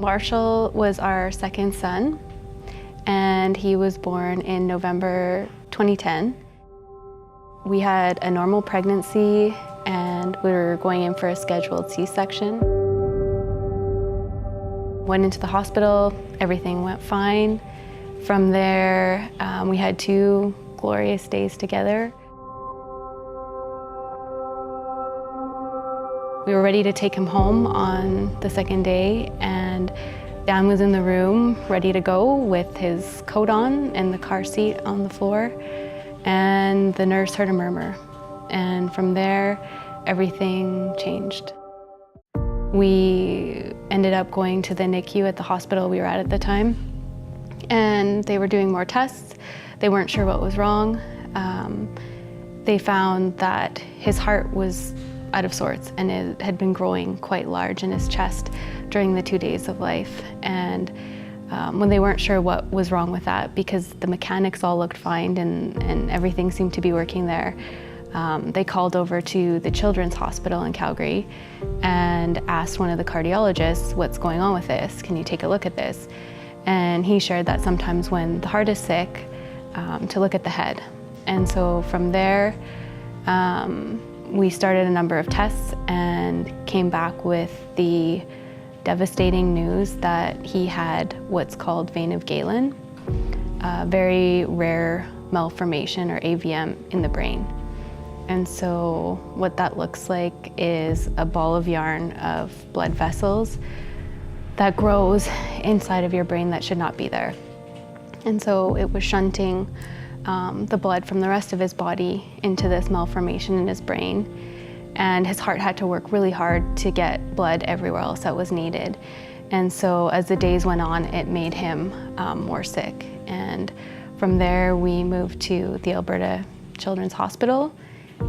Marshall was our second son, and he was born in November 2010. We had a normal pregnancy, and we were going in for a scheduled C-section. Went into the hospital, everything went fine. From there, we had 2 glorious days together. We were ready to take him home on the second day, and Dan was in the room ready to go with his coat on and the car seat on the floor, and the nurse heard a murmur. And from there, everything changed. We ended up going to the NICU at the hospital we were at the time, and they were doing more tests. They weren't sure what was wrong. They found that his heart was out of sorts, and it had been growing quite large in his chest during the 2 days of life. And when they weren't sure what was wrong with that, because the mechanics all looked fine and everything seemed to be working there, they called over to the Children's Hospital in Calgary and asked one of the cardiologists, "What's going on with this? Can you take a look at this?" And he shared that sometimes when the heart is sick, to look at the head. And so from there, we started a number of tests and came back with the devastating news that he had what's called vein of Galen, a very rare malformation, or AVM, in the brain. And so what that looks like is a ball of yarn of blood vessels that grows inside of your brain that should not be there. And so it was shunting the blood from the rest of his body into this malformation in his brain. And his heart had to work really hard to get blood everywhere else that was needed. And so as the days went on, it made him more sick. And from there, we moved to the Alberta Children's Hospital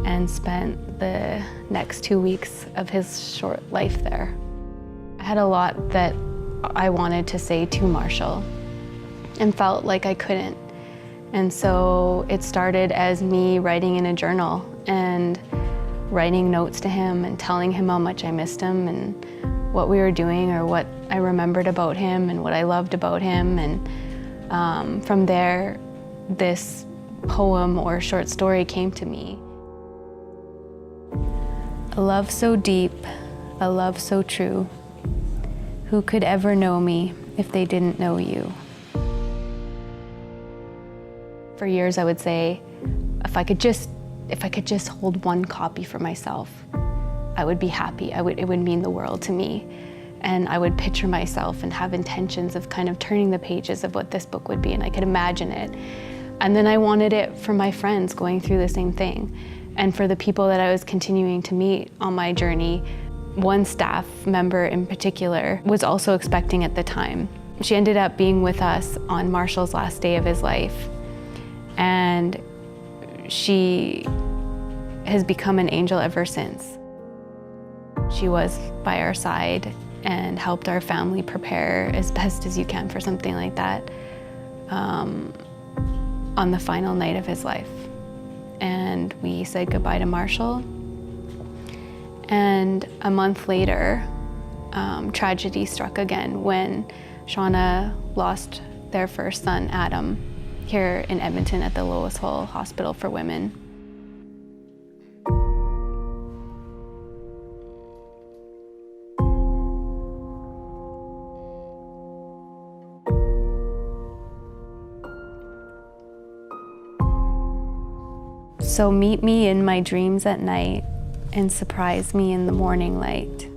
and spent the next 2 weeks of his short life there. I had a lot that I wanted to say to Marshall and felt like I couldn't. And so it started as me writing in a journal and writing notes to him and telling him how much I missed him and what we were doing, or what I remembered about him and what I loved about him. And from there, this poem or short story came to me. A love so deep, a love so true. Who could ever know me if they didn't know you? For years, I would say, if I could just hold one copy for myself, I would be happy. It would mean the world to me. And I would picture myself and have intentions of kind of turning the pages of what this book would be, and I could imagine it. And then I wanted it for my friends going through the same thing, and for the people that I was continuing to meet on my journey. One staff member in particular was also expecting at the time. She ended up being with us on Marshall's last day of his life. And she has become an angel ever since. She was by our side and helped our family prepare as best as you can for something like that on the final night of his life. And we said goodbye to Marshall. And a month later, tragedy struck again when Shauna lost their first son, Adam, here in Edmonton at the Lois Hall Hospital for Women. So meet me in my dreams at night and surprise me in the morning light.